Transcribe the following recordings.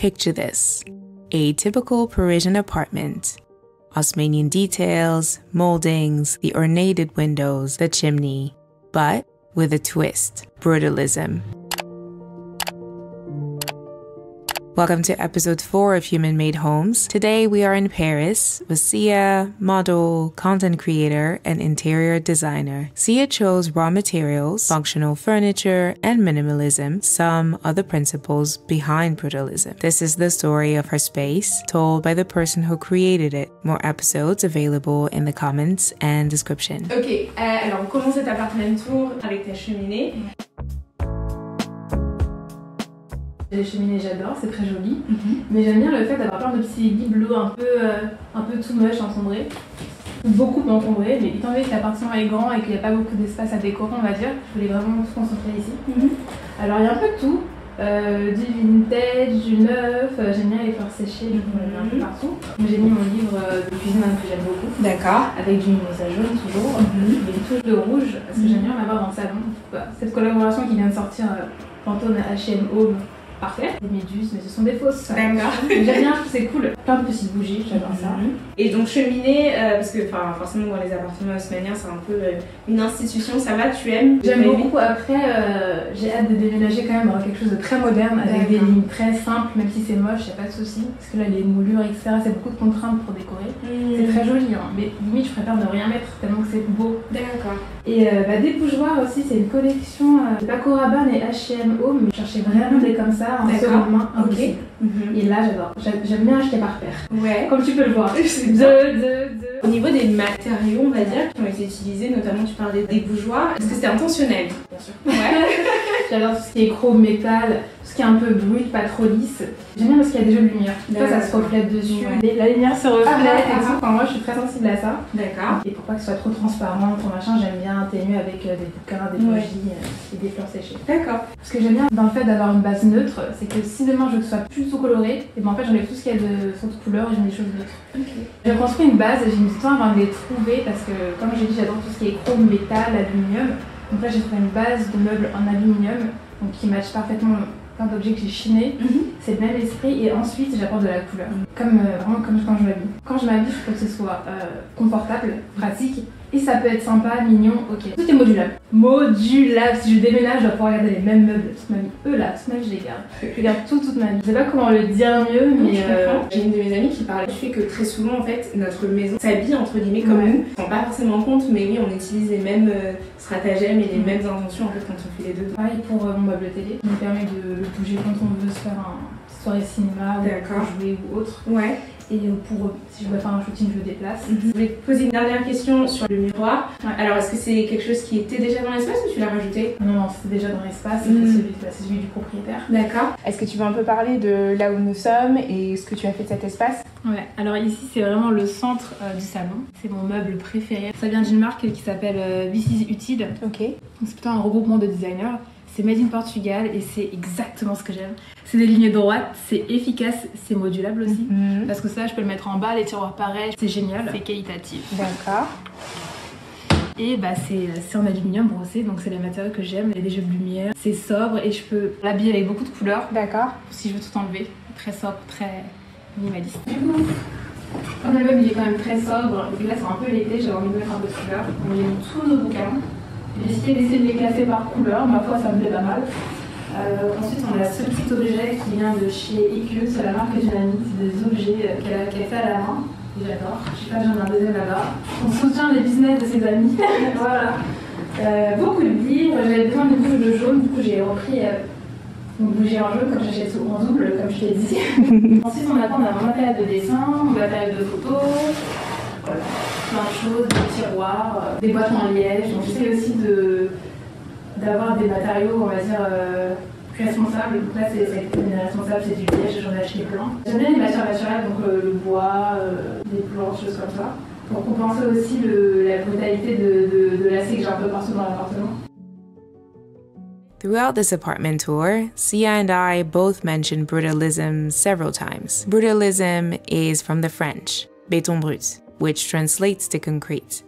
Picture this: a typical Parisian apartment. Haussmannian details, moldings, the ornated windows, the chimney, but with a twist: brutalism. Welcome to episode 4 of Human Made Homes. Today we are in Paris with Sia, model, content creator, and interior designer. Sia chose raw materials, functional furniture, and minimalism, some of the principles behind brutalism. This is the story of her space, told by the person who created it. More episodes available in the comments and description. Ok, alors on commence cet appartement tour avec ta cheminée. Les cheminées j'adore, c'est très joli, mais j'aime bien le fait d'avoir plein de petits bibelots un peu too much encombrés, beaucoup encombrés, mais étant donné que l'appartement est grand et qu'il n'y a pas beaucoup d'espace à décorer, on va dire, je voulais vraiment tout concentrer ici. Alors il y a un peu de tout, du vintage, du neuf, j'aime bien les faire sécher, donc on un peu partout. J'ai mis mon livre de cuisine que j'aime beaucoup, d'accord, avec du mimosa jaune toujours, et une touche de rouge, parce que j'aime bien l'avoir dans le salon. Cette collaboration qui vient de sortir, Pantone H&M Home, parfait. Des méduses, mais ce sont des fausses. D'accord. J'aime bien, c'est cool. Plein de petites bougies, j'adore ça. Et donc cheminée, parce que forcément dans les appartements haussmanniens c'est un peu une institution, ça va, tu aimes? J'aime beaucoup. Après, j'ai hâte de déménager quand même dans quelque chose de très moderne, avec des lignes très simples, même si c'est moche, y a pas de souci. Parce que là les moulures, etc., c'est beaucoup de contraintes pour décorer. C'est très joli, hein. Mais limite je préfère ne rien mettre tellement que c'est beau. D'accord. Et des bougeoirs aussi, c'est une collection de Paco Rabanne et H&M Home. Je cherchais vraiment des comme ça en seconde main. Ok. Et là j'adore. J'aime bien acheter par paire. Ouais. Comme tu peux le voir. Au niveau des matériaux, on va dire, qui ont été utilisés, notamment tu parlais des bougeoirs, est-ce que c'était intentionnel? Bien sûr. Ouais. J'adore tout ce qui est chrome, métal, tout ce qui est un peu brut, pas trop lisse. J'aime bien parce qu'il y a des jeux de lumière. Ça se reflète dessus. Ouais. La lumière se reflète et tout. Enfin, moi je suis très sensible à ça. D'accord. Et pour pas que ce soit trop transparent, trop machin, j'aime bien atténuer avec des bouquins, des bougies et des fleurs séchées. D'accord. Ce que j'aime bien dans le fait d'avoir une base neutre, c'est que si demain je veux que ce soit plutôt coloré, et ben en fait j'enlève tout ce qu'il y a de sortes de couleurs et je mets des choses neutres. Okay. J'ai construit une base et j'ai mis du temps avant de les trouver parce que comme j'ai dit j'adore tout ce qui est chrome, métal, aluminium. Donc là j'ai trouvé une base de meubles en aluminium donc qui match parfaitement plein d'objets que j'ai chinés. C'est le même esprit et ensuite j'apporte de la couleur. Vraiment comme quand je m'habille. Quand je m'habille, je veux que ce soit confortable, pratique. Et ça peut être sympa, mignon, ok. Tout est modulable. Modulable. Si je déménage, je dois pouvoir garder les mêmes meubles toute ma vie. Eux là, toute ma vie, je les garde. Je garde toute ma vie. Je sais pas comment le dire mieux, mais j'ai une de mes amies qui parlait du fait que très souvent, en fait, notre maison s'habille entre guillemets comme nous. On ne se rend pas forcément compte, mais oui, on utilise les mêmes stratagèmes et les mêmes intentions en fait quand on fait les deux. Pareil pour mon meuble télé. Ça me permet de le bouger quand on veut se faire une soirée cinéma ou jouer ou autre. Ouais. Et pour si je dois faire un shooting, je le déplace. Je voulais te poser une dernière question sur le miroir. Alors, est-ce que c'est quelque chose qui était déjà dans l'espace ou tu l'as rajouté? Non, c'était déjà dans l'espace, c'est celui du propriétaire. D'accord. Est-ce que tu veux un peu parler de là où nous sommes et ce que tu as fait de cet espace? Ouais, alors ici c'est vraiment le centre du salon. C'est mon meuble préféré. Ça vient d'une marque qui s'appelle This is Utile. Ok. C'est plutôt un regroupement de designers. C'est made in Portugal et c'est exactement ce que j'aime. C'est des lignes droites, c'est efficace, c'est modulable aussi. Parce que ça, je peux le mettre en bas, les tiroirs pareils, c'est génial. C'est qualitatif. D'accord. Et c'est en aluminium brossé, donc c'est les matériaux que j'aime. Il y a des jeux de lumière, c'est sobre et je peux l'habiller avec beaucoup de couleurs. D'accord. Si je veux tout enlever, très sobre, très minimaliste. Du coup, quand le meuble il est quand même très sobre, et là c'est un peu l'été, j'avais envie de mettre un peu de couleur. On a mis tous nos bouquins. J'ai essayé d'essayer de les classer par couleur, ma foi ça me plaît pas mal. Ensuite on a ce petit objet qui vient de chez IQ, c'est la marque d'une amie, c'est des objets qu'elle fait à la main. J'adore, je sais pas, j'en ai un deuxième là-bas. On soutient les business de ses amis. Voilà. Beaucoup de livres, j'avais besoin d'une bougie de jaune, du coup j'ai repris une bougie en jaune comme j'achète souvent en double, comme je t'ai dit. Ensuite on a un matériel de dessin, un matériel de photo. Voilà, plein de choses, des tiroirs, des boîtes en liège. Donc j'essaie aussi d'avoir des matériaux, on va dire, responsables. Donc là, c'est responsable, c'est du liège, j'en ai acheté plein. J'aime bien les matières naturelles, donc le bois, des planches, choses comme ça. Pour compenser aussi la brutalité de l'acier que j'ai un peu partout dans l'appartement. Throughout this apartment tour, Sia and I both mentioned brutalism several times. Brutalism is from the French, béton brut, which translates to concrete.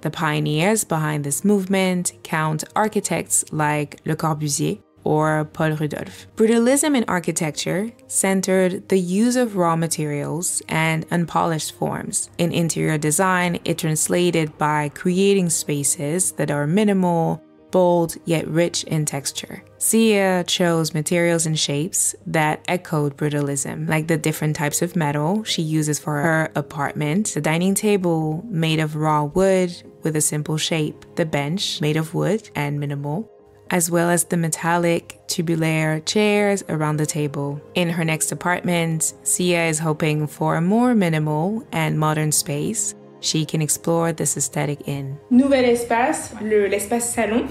The pioneers behind this movement count architects like Le Corbusier, or Paul Rudolph. Brutalism in architecture centered the use of raw materials and unpolished forms. In interior design, it translated by creating spaces that are minimal, bold, yet rich in texture. Sia chose materials and shapes that echoed brutalism, like the different types of metal she uses for her apartment, the dining table made of raw wood with a simple shape, the bench made of wood and minimal, as well as the metallic tubular chairs around the table. In her next apartment, Sia is hoping for a more minimal and modern space she can explore this aesthetic in. Nouvel espace, l'espace salon.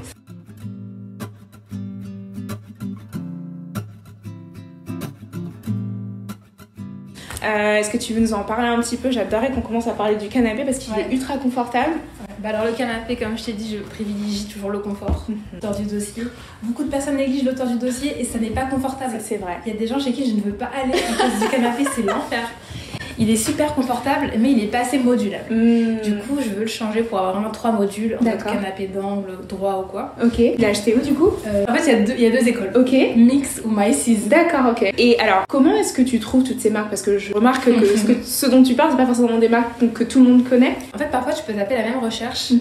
Est-ce que tu veux nous en parler un petit peu? J'adorerais qu'on commence à parler du canapé parce qu'il est ultra confortable. Bah alors le canapé, comme je t'ai dit, je privilégie toujours le confort. L'auteur du dossier. Beaucoup de personnes négligent l'auteur du dossier et ça n'est pas confortable. Ça, c'est vrai. Il y a des gens chez qui je ne veux pas aller à cause du canapé, c'est l'enfer. Il est super confortable, mais il est pas assez modulable. Du coup, je veux le changer pour avoir vraiment 3 modules, en mode canapé d'angle, droit ou quoi. Ok. Il a acheté où du coup? En fait, il y a deux écoles. Ok. Mix ou Macy's. D'accord, ok. Et alors, comment est-ce que tu trouves toutes ces marques? Parce que je remarque que ce dont tu parles, c'est pas forcément des marques que tout le monde connaît. En fait, parfois, tu peux taper la même recherche,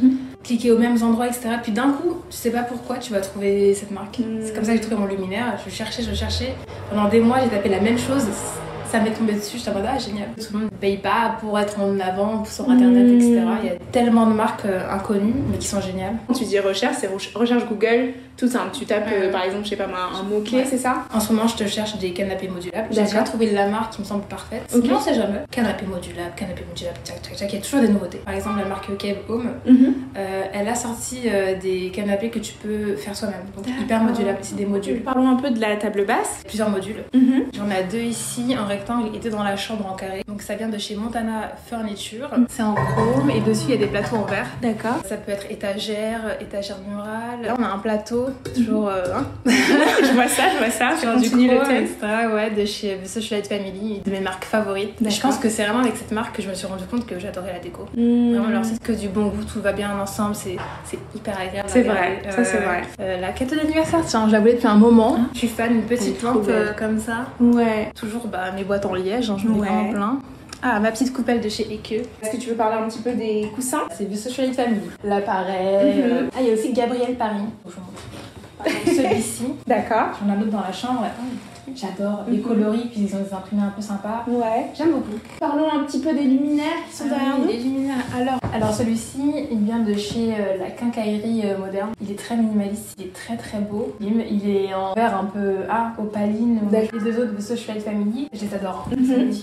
cliquer aux mêmes endroits, etc. Puis d'un coup, tu sais pas pourquoi, tu vas trouver cette marque. C'est comme ça que j'ai trouvé mon luminaire. Je cherchais. Pendant des mois, j'ai tapé la même chose. Ça m'est tombé dessus, j'étais en mode génial. Tout le monde ne paye pas pour être en avant sur internet, etc. Il y a tellement de marques inconnues, mais qui sont géniales. Quand tu dis recherche, c'est recherche Google, tout simple. Tu tapes par exemple, je sais pas moi, un mot-clé, c'est ça? En ce moment, je te cherche des canapés modulables. J'ai déjà trouvé la marque qui me semble parfaite. Mais on sait jamais. Canapé modulable, tchac, tchac, tchac. Il y a toujours des nouveautés. Par exemple, la marque Cave Home, elle a sorti des canapés que tu peux faire soi-même. Donc hyper modulables, c'est des modules. Parlons un peu de la table basse. Plusieurs modules. J'en ai 2 ici, un rectangle était dans la chambre en carré. Donc ça vient de chez Montana Furniture. C'est en chrome et dessus il y a des plateaux en verre. D'accord. Ça peut être étagère murale. Là on a un plateau, toujours je vois ça. Sur du chrome, etc. Ouais, de chez The Socialite Family, de mes marques favorites. Je pense que c'est vraiment avec cette marque que je me suis rendu compte que j'adorais la déco. Vraiment leur site que du bon goût, tout va bien ensemble, c'est hyper agréable. C'est vrai, ça c'est vrai. La cadeau d'anniversaire, tiens, je la voulais depuis un moment. Je suis fan d'une petite lampe comme ça. Ouais. Toujours mes boîtes en liège, j'en ai vraiment plein. Ah, ma petite coupelle de chez Eke. Est-ce que tu veux parler un petit peu des coussins? C'est The Socialite Family. L'appareil. Ah, il y a aussi Gabriel Paris. Par exemple, celui-ci. D'accord. J'en ai un autre dans la chambre. J'adore les coloris, puis ils ont des imprimés un peu sympas. Ouais. J'aime beaucoup. Parlons un petit peu des luminaires qui sont derrière nous. Les luminaires. Alors celui-ci, il vient de chez la quincaillerie moderne. Il est très minimaliste, il est très très beau. Il est en vert un peu opaline. Les 2 autres de Socialite Family, je les adore.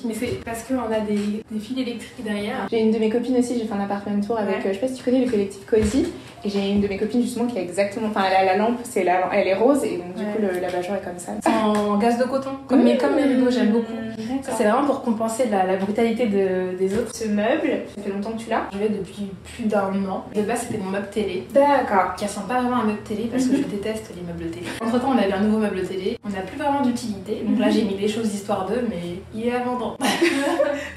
Mais c'est parce qu'on a des fils électriques derrière. J'ai une de mes copines aussi, j'ai fait un appartement tour avec, je sais pas si tu connais le collectif Cozy. Et j'ai une de mes copines justement qui a exactement, enfin la lampe, elle est rose et donc du coup l'abat-jour est comme ça. En gaze de coton, comme mes rideaux, j'aime beaucoup. C'est vraiment pour compenser la brutalité des autres. Ce meuble, ça fait longtemps que tu l'as? Je l'ai depuis plus d'1 an. De base c'était mon meuble télé. D'accord. Qui ressemble pas vraiment à un meuble télé parce que je déteste les meubles télé. Entre temps on avait un nouveau meuble télé, on n'a plus vraiment d'utilité. Donc là j'ai mis des choses d'histoire d'eux mais il est à vendre.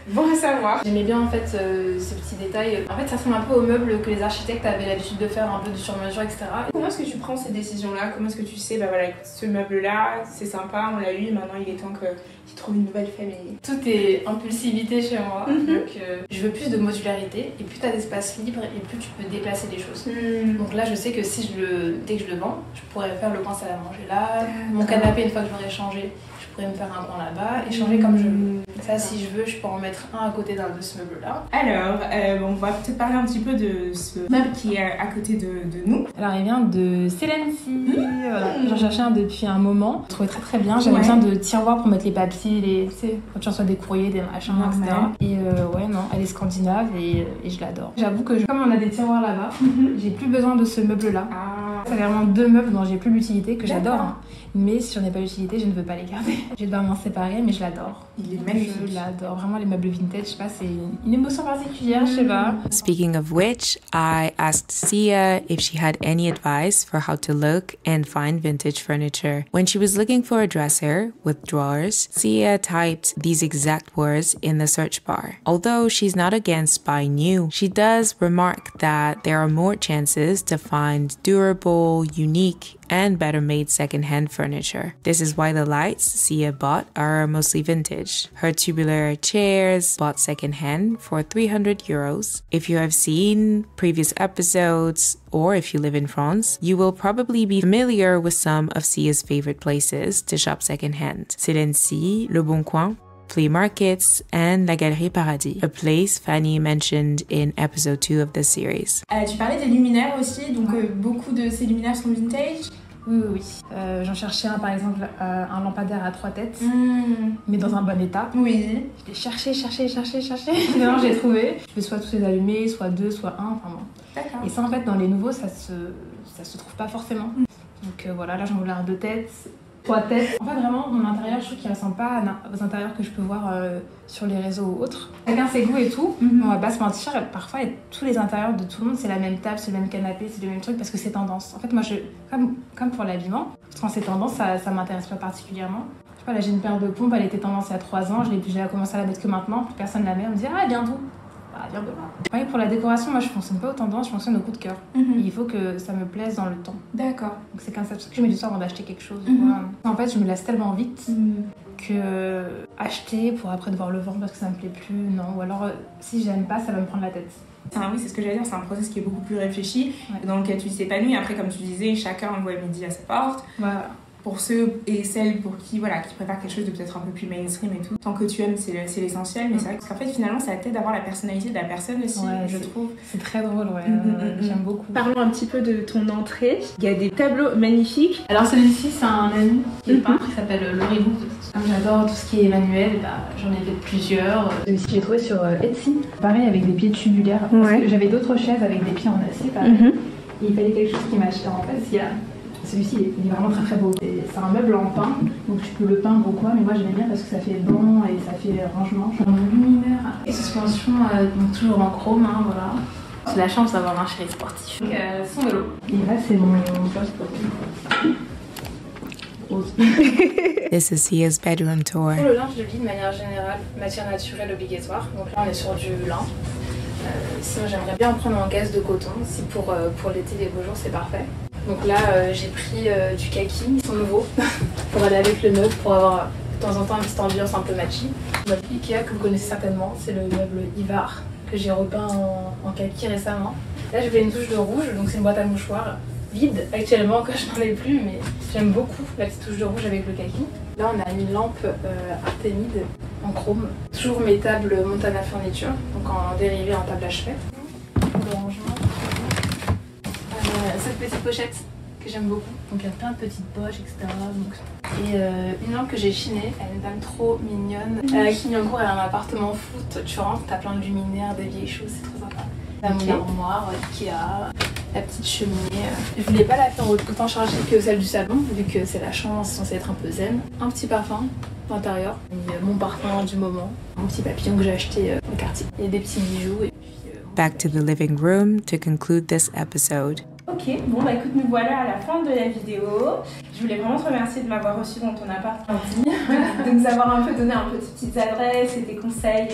Bon à savoir. J'aimais bien en fait ce petit détail. En fait ça ressemble un peu aux meubles que les architectes avaient l'habitude de faire, un peu de sur-mesure, etc. Comment est-ce que tu prends ces décisions-là? Comment est-ce que tu sais, bah voilà, ce meuble-là, c'est sympa, on l'a eu, maintenant il est temps que tu trouves une nouvelle famille? Tout est impulsivité chez moi. Donc je veux plus de modularité et plus tu as d'espace libre et plus tu peux déplacer des choses. Donc là je sais que dès que je le vends, je pourrais faire le coin salle à manger là, mon canapé une fois que je l'aurai changé, je pourrais me faire un coin là-bas et changer comme je veux. Ça si je veux, je peux en mettre un à côté d'un de ce meuble-là. Alors, on va peut-être parler un petit peu de ce meuble qui est à côté de nous. Alors il vient de Celency. J'en cherchais un depuis un moment. Je trouvais très très bien. J'avais besoin de tiroirs pour mettre les papiers, tu sais, quand tu reçois des courriers, des machins, etc. Et elle est scandinave et je l'adore. J'avoue que comme on a des tiroirs là-bas, j'ai plus besoin de ce meuble-là. Ça fait vraiment 2 meubles dont j'ai plus l'utilité, que j'adore. Mais si j'en ai pas l'utilité, je ne veux pas les garder. Je vais devoir m'en séparer, mais je l'adore. Il est magnifique. Je l'adore. Vraiment, les meubles vintage, je sais pas, c'est une émotion particulière, je sais pas. Speaking of which, I asked Sia if she had any advice for how to look and find vintage furniture. When she was looking for a dresser with drawers, Sia typed these exact words in the search bar. Although she's not against buying new, she does remark that there are more chances to find durable, unique, and better made second-hand furniture. This is why the lights Sia bought are mostly vintage. Her tubular chairs bought second-hand for €300. If you have seen previous episodes, or if you live in France, you will probably be familiar with some of Sia's favorite places to shop second-hand. Celency, Le Bon Coin, flea markets, and La Galerie Paradis, a place Fanny mentioned in episode 2 of this series. Tu parlais des luminaires aussi, donc beaucoup de ces luminaires sont vintage. Oui. J'en cherchais un, par exemple, un lampadaire à 3 têtes, mais dans un bon état. Oui. Je l'ai cherché. Finalement, j'ai trouvé. Je peux soit tous les allumer, soit 2, soit 1, enfin bon. D'accord. Et ça, en fait, dans les nouveaux, ça se trouve pas forcément. Donc voilà, là, j'en voulais un 2 têtes. 3 têtes. En fait, vraiment, mon intérieur, je trouve qu'il ressemble pas aux intérieurs que je peux voir sur les réseaux ou autres. Chacun ses goûts et tout, mais on va pas se mentir, parfois, tous les intérieurs de tout le monde, c'est la même table, c'est le même canapé, c'est le même truc, parce que c'est tendance. En fait, moi, comme pour l'habillement, quand c'est tendance, ça m'intéresse pas particulièrement. Je sais pas, là, j'ai une paire de pompes, elle était tendance il y a 3 ans, j'ai commencé à la mettre que maintenant, plus personne la met, on me dit « Ah, elle vient d'où ?» Bah, elle vient de là. Pareil, pour la décoration, moi, je fonctionne pas aux tendances, je fonctionne au coup de cœur. Il faut que ça me plaise dans le temps. D'accord. Donc c'est comme ça, parce que je mets du temps avant d'acheter quelque chose. En fait, je me lasse tellement vite que acheter pour après devoir le vendre parce que ça me plaît plus, non. Ou alors, si j'aime pas, ça va me prendre la tête. Oui, c'est ce que j'allais dire, c'est un process qui est beaucoup plus réfléchi, dans lequel tu t'épanouis. Après, comme tu disais, chacun voit midi à sa porte. Voilà. Pour ceux et celles pour qui préfèrent quelque chose de peut-être un peu plus mainstream et tout. Tant que tu aimes, c'est l'essentiel, mais c'est vrai qu'en fait, finalement, ça t'aide d'avoir la personnalité de la personne aussi, je trouve. C'est très drôle, j'aime beaucoup. Parlons un petit peu de ton entrée. Il y a des tableaux magnifiques. Alors celui-ci, c'est un ami qui est peintre, qui s'appelle Laurie Bou. Comme j'adore tout ce qui est manuel, j'en ai fait plusieurs. Celui-ci, j'ai trouvé sur Etsy. Pareil, avec des pieds tubulaires. Parce que j'avais d'autres chaises avec des pieds en acier, pareil. Et il fallait quelque chose qui matche. En fait, il y a... Celui-ci, il est vraiment très très beau. C'est un meuble en pain, donc tu peux le peindre ou quoi, mais moi j'aimais bien parce que ça fait blanc et ça fait rangement. J'ai un luminaire et suspension, donc toujours en chrome, voilà. J'ai la chance d'avoir un chéri sportif. Donc, son vélo. Et là, c'est mon poste. This is Sia's bedroom tour. Pour le linge de lit, de manière générale, matière naturelle obligatoire. Donc là, on est sur du lin. Sinon, j'aimerais bien en prendre en gaze de coton. Si pour l'été, les beaux jours, c'est parfait. Donc là, j'ai pris du kaki, ils sont nouveaux, pour aller avec le meuble, pour avoir de temps en temps une petite ambiance un peu matchy. Le meuble Ikea, que vous connaissez certainement, c'est le meuble Ivar, que j'ai repeint en kaki récemment. Là, j'ai fait une touche de rouge, donc c'est une boîte à mouchoirs vide actuellement, que je n'en ai plus, mais j'aime beaucoup la petite touche de rouge avec le kaki. Là, on a une lampe Artemide en chrome. Toujours mes tables Montana Furniture, donc en dérivé en table à chevet. Le rangement. Cette petite pochette que j'aime beaucoup, donc il y a plein de petites poches, etc. Et une lampe que j'ai chinée, elle est une dame trop mignonne. Clignancourt, elle a un appartement foot, tu rentres, t'as plein de luminaires, des vieilles choses, c'est trop sympa. Mon armoire, Ikea, la petite cheminée. Je voulais pas la faire autant chargée que celle du salon, vu que c'est la chambre, c'est censé être un peu zen. Un petit parfum d'intérieur, mon parfum du moment, un petit papillon que j'ai acheté au quartier. Il y a des petits bijoux. Et puis, Back to the living room to conclude this episode. Ok, bon bah écoute, nous voilà à la fin de la vidéo. Je voulais vraiment te remercier de m'avoir reçu dans ton appart, de nous avoir un peu donné un peu tes petites adresses et tes conseils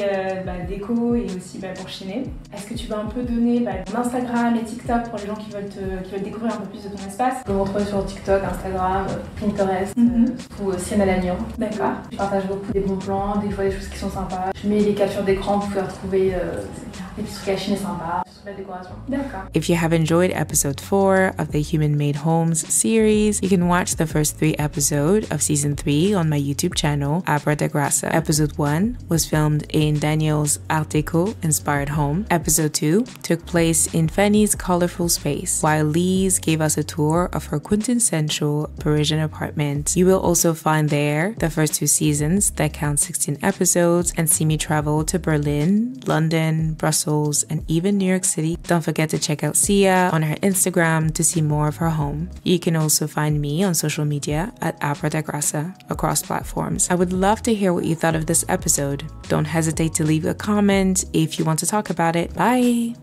déco et aussi pour chiner. Est-ce que tu vas un peu donner ton Instagram et TikTok pour les gens qui veulent découvrir un peu plus de ton espace? Vous me retrouvez sur TikTok, Instagram, Pinterest ou Sienna Lagnon. D'accord. Je partage beaucoup des bons plans, des fois des choses qui sont sympas. Je mets les captures d'écran, vous pouvez retrouver des petits trucs à chiner sympas sur la décoration. D'accord. If you have enjoyed episode 4 of the Human Made Homes series, you can watch the first 3 episodes of season 3 on my YouTube channel, Abra da Grassa. Episode 1 was filmed in Daniel's Art Deco inspired home. Episode 2 took place in Fanny's colorful space, while Lise gave us a tour of her quintessential Parisian apartment. You will also find there the first 2 seasons that count 16 episodes and see me travel to Berlin, London, Brussels, and even New York City. Don't forget to check out Sia on her Instagram to see more of her home. You can also find me on social media at Abra da Grassa across platforms. I would love to hear what you thought of this episode. Don't hesitate to leave a comment if you want to talk about it. Bye!